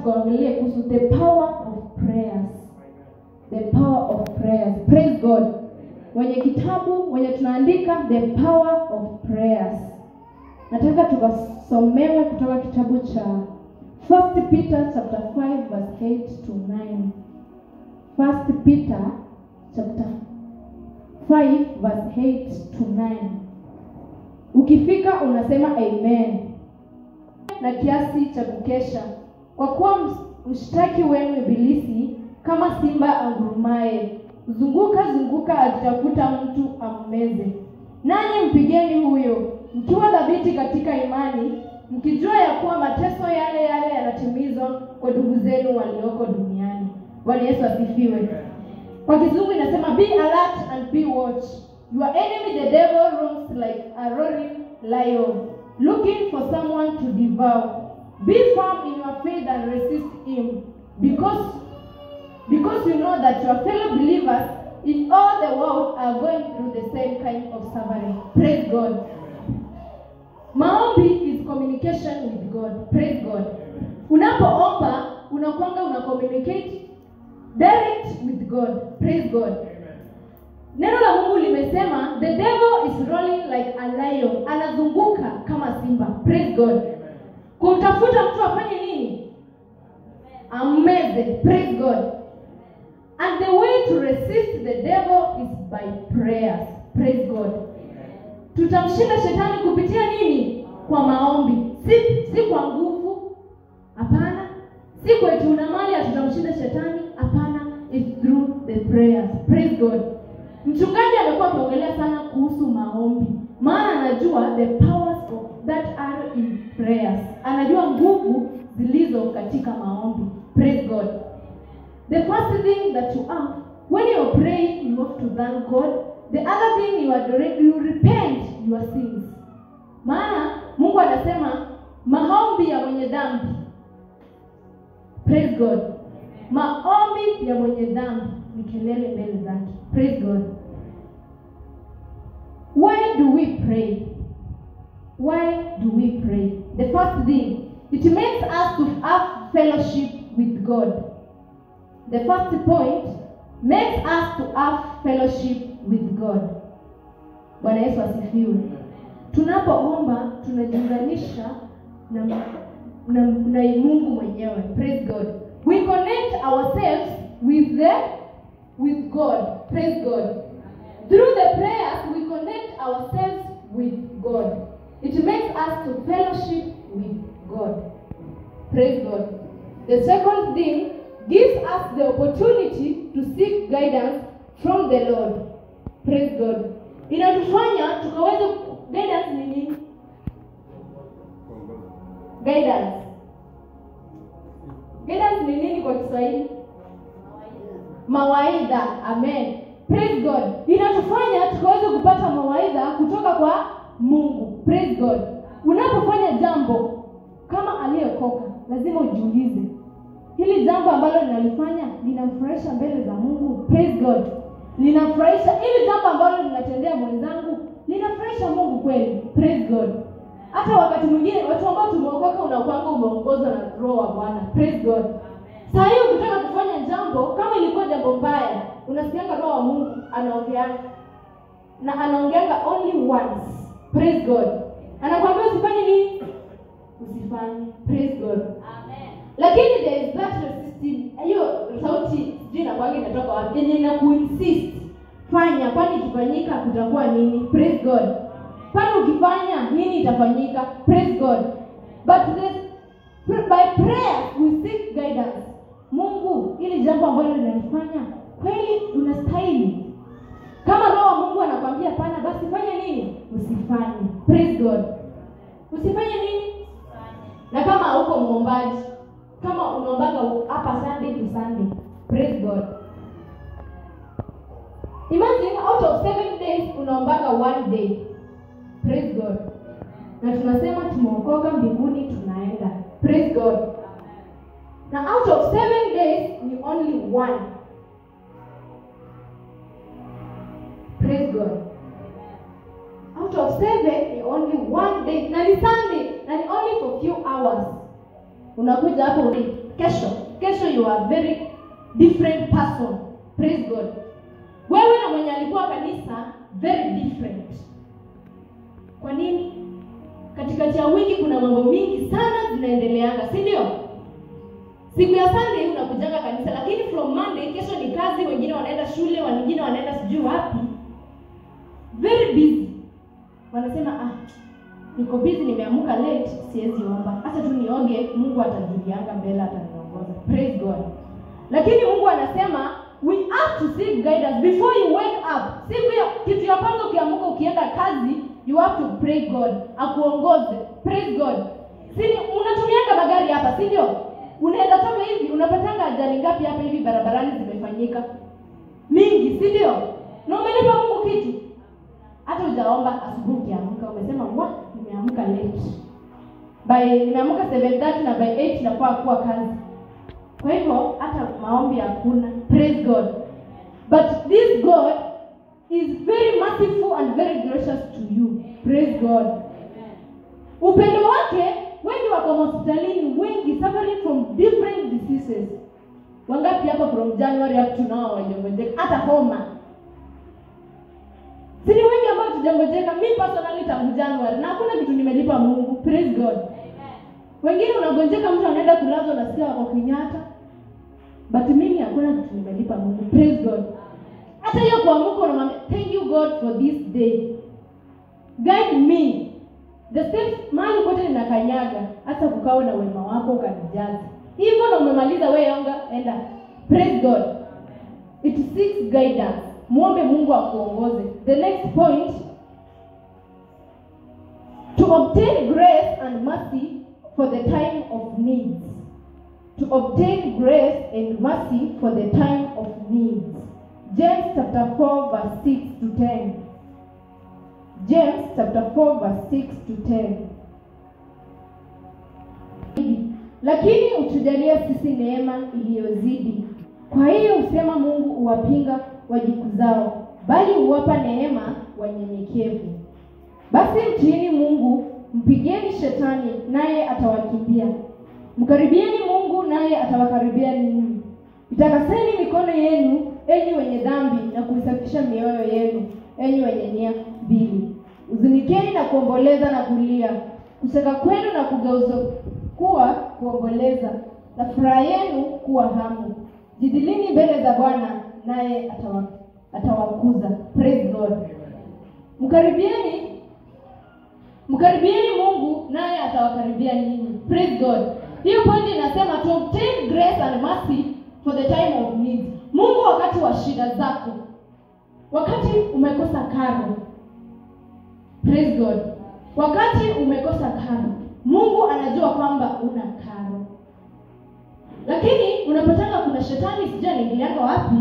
tukaongelee kuhusu the power of prayers. The power of prayers. Praise God. Wenye kitabu, wenye tunaandika the power of prayers. Nataka tukasomewe kutoka kitabu cha 1 Peter chapter 5 verse 8 to 9. 1 Peter chapter 5 verse 8 to 9. Ukifika unasema amen. Na kiasi cha kukesha, kwa kuwa mshtaki wenu ibilisi kama simba angurumaye zunguka akitafuta mtu ammeze. Nanyi mpigeni huyo, mkiwa thabiti katika imani, mkijua ya kuwa mateso yale yanatimizwa kwa ndugu zenu walioko duniani. Bwana Yesu asifiwe. Kwa Kizungu inasema be alert and be watch. Your enemy the devil roams like a roaring lion, looking for someone to devour. Be firm in your faith and resist him, because you know that your fellow believers in all the world are going through the same kind of suffering. Praise God. Maombi is communication with God. Praise God. Unapoomba una communicate direct with God. Praise God. Neno la Mungu limesema the devil is rolling like a lion, anazunguka kama simba. Praise God. Kumtafuta mtu afanye nini? Ammeze. Praise God. And the way to resist the devil is by prayers. Praise God. Tutamshinda shetani kupitia nini? Kwa maombi. Si kwa nguvu. Hapana. Si kwetu una mali tutamshinda shetani. Hapana. It's through the prayers. Praise God. Mchungaji amekuwa akiongelea sana kuhusu maombi. Maana anajua the powers that are in prayers. Anajua nguvu zilizo katika maombi. Praise God. The first thing that you have, when you are praying, you have to thank God. The other thing you repent your sins. Maana Mungu anasema maombi ya mwenye dhambi. Praise God. Maombi ya mwenye dhambi ni kelele mbele zake. Praise God. Why do we pray? Why do we pray? The first thing, it makes us to have fellowship with God. The first point, makes us to have fellowship with God. Bwana Yesu asifiwe. Tunapoomba tunajiunganisha na Mungu mwenyewe. Praise God. We connect ourselves with God. Praise God. Through the prayers we connect ourselves with God. It makes us to fellowship with God. Praise God. The second thing, gives us the opportunity to seek guidance from the Lord. Praise God. Inatufanya tukaweze guidance ni nini? Guidance. Guidance ni nini kwa Kiswahili? Mawaidha. Amen. Praise God. Inatufanya tukaweze kupata mawaidha kutoka kwa Mungu. Praise God. Unapofanya jambo kama aliyekoka, lazima ujiulize, hili jambo ambalo ninalifanya linamfurahisha mbele za Mungu? Praise God. Linafurahisha? Hili jambo ambalo ninatendea mwenzangu linafurahisha Mungu kweli? Praise God. Hata wakati mwingine watu ambao tumeokoka unakuanga umeongozwa na Roho wa Bwana. Praise God. Sasa hiyo ukitaka kufanya jambo kama ilikuwa jambo mbaya, unasikianga Roho wa Mungu anaongea na anaongeanga only once. Praise God. Anakuambia usifanye nini? Usifanye. Praise God. Amen. Lakini there is that resistance. Hiyo sauti jina kwake inatoka wapi? Yenye inakuinsist. Fanya, kwani ikifanyika kutakuwa nini? Praise God. Kwani ukifanya nini itafanyika? Praise God. But by prayer we seek guidance. Mungu, ili jambo ambalo linalifanya kweli unastahili. Kama Roho wa Mungu anakuambia pana, basi fanya nini? Usifanye. Praise God. Usifanye nini? Na kama hauko muombaji, kama unaombaga hapa Sunday to Sunday, praise God. Imagine out of 7 days unaombaga 1 day. Praise God. Na tunasema tumeokoka mbinguni tunaenda. Praise God. Na out of 7 days ni only 1. Praise God. Out of 7 ni only 1 day. Na ni Sunday, na ni only for few hours. Unakuja hapo kesho you are very different person. Praise God. Wewe na mwenye alikuwa kanisa very different. Kwa nini? Katikati ya wiki kuna mambo mingi sana zinaendeleanga, si ndio? Siku ya Sunday unakujanga kanisa, lakini from Monday kesho ni kazi, wengine wanaenda shule, wengine wanaenda sijui wapi. Very busy. Wanasema niko busy, nimeamka late, siwezi omba. Acha tu nioge, Mungu atajulianga mbele, ataniongoza. Praise God. Lakini Mungu anasema we have to seek guidance before you wake up. Kitu ya kwanza ukiamka ukienda kazi, you have to pray God akuongoze. Praise God. Sisi unatumianga magari hapa, si ndio? Unaweza toka hivi, unapatanga ajali ngapi hapa hivi barabarani zimefanyika? Mingi, si ndio? Na umelipa Mungu kitu. Hata hujaomba asubuhi ukiamka umesema nimeamka late. Nimeamka 7:30 na by 8 nafaa kuwa kazi. Kwa hivyo hata maombi hakuna. Praise God. But this God is very merciful and very gracious to you. Praise God. Upendo wake, wengi wako hospitalini, wengi suffering from different diseases. Wangapi hapa from January up to now wajongojeka hata homa? Sini wengi ambao tujongojeka. Mimi personally tangu January na hakuna kitu nimelipa Mungu. Praise God. Wengine unagonjeka, mtu anaenda kulazwa na sikia wako Kenyatta. But mimi hakuna kitu nimelipa Mungu. Praise God. Hata hiyo kuamka unamwambia thank you God for this day. Guide me. The steps mahali kote ninakanyaga, hata kukao na wema wako ukanijaza. Hivyo na umemaliza wewe yonga, enda. Praise God. It seeks guidance. Muombe Mungu akuongoze. The next point, to obtain grace and mercy for the time of needs. To obtain grace and mercy for the time of needs. James chapter 4 verse 6 to 10. James chapter 4 verse 6 to 10. Lakini utujalia sisi neema iliyozidi. Kwa hiyo usema Mungu uwapinga wajikuzao, bali huwapa neema wanyenyekevu. Basi mtiini Mungu, mpigeni shetani naye atawakimbia. Mkaribieni Mungu naye atawakaribia ninyi. Itakaseni mikono yenu enyi wenye dhambi, na kuisafisha mioyo yenu enyi wenye nia mbili. Uzunikeni na kuomboleza na kulia. Kucheka kwenu na kugeuza kuwa kuomboleza, na furaha yenu kuwa hamu. Jidilini mbele za Bwana naye atawakuza. Praise God. Mkaribieni Mungu naye atawakaribia ninyi. Praise God. Hiyo point inasema to obtain grace and mercy for the time of need. Mungu wakati wa shida zako, wakati umekosa karo. Praise God. Wakati umekosa karo, Mungu anajua kwamba una karo. Lakini unapotaka kuna shetani sijui anaingilianga wapi.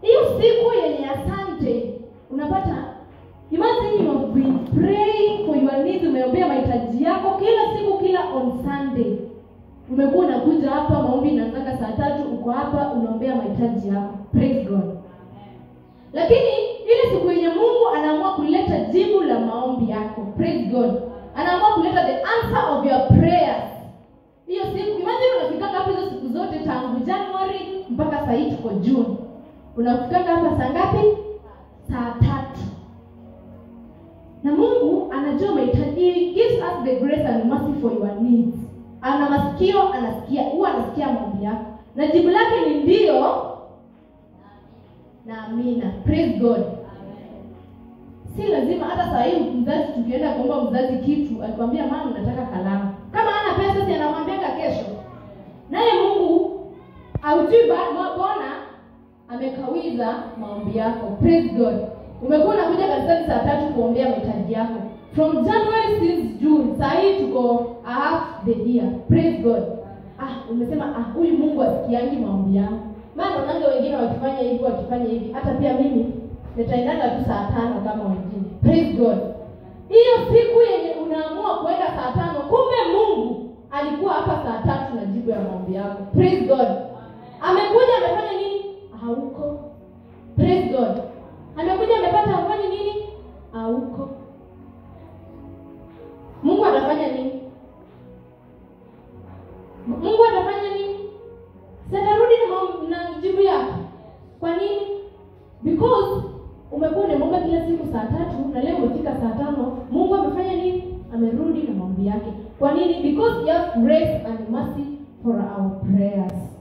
Hiyo siku yenye asante, unapata imagine you have been praying for your needs, umeombea mahitaji yako kila siku, kila on Sunday. Umekuwa unakuja hapa, maombi inaanza saa 3, uko hapa unaombea mahitaji yako. Praise God. Lakini ile siku yenye Mungu anaamua kuleta jibu la maombi yako. Praise God. Anaamua kuleta the answer of your prayers. Hiyo siku, imagine unafika hapa hizo siku zote tangu January mpaka sasa hivi tuko June. Unafika hapa saa ngapi? Saa 3. Na Mungu anajua mahitaji. He gives us the grace and mercy for your needs. Ana masikio, anasikia, huwa anasikia maombi yako. Na jibu lake ni ndio na amina. Praise God. Si lazima hata saa hii mzazi tukienda kuomba mzazi kitu, alikwambia mama nataka kalamu. Kama hana pesa si anamwambia kesho. Naye Mungu haujui Bwana amekawiza maombi yako. Praise God. Umekuwa unakuja kanisani saa 3 kuombea mahitaji yako. From January since June, saa hii tuko half the year. Praise God. Umesema huyu Mungu asikiangi maombi yangu. Maana unaanza wengine wakifanya hivi, hata pia mimi nitaendanga tu saa 5 kama wengine. Praise God. Hiyo siku yenye unaamua kwenda saa 5, kumbe Mungu alikuwa hapa saa 3 na jibu ya maombi yako. Praise God. Amekuja amefanya nini? Hauko. Praise God. Amekuja amepata afanye nini? Hauko. Mungu atafanya nini? Mungu atafanya nini? majibu yake. Kwa nini? Because umekuwa unaomba kila siku saa 3 na leo umefika saa 5, Mungu amefanya nini? Amerudi na maombi yake. Kwa nini? Because he has grace and mercy for our prayers.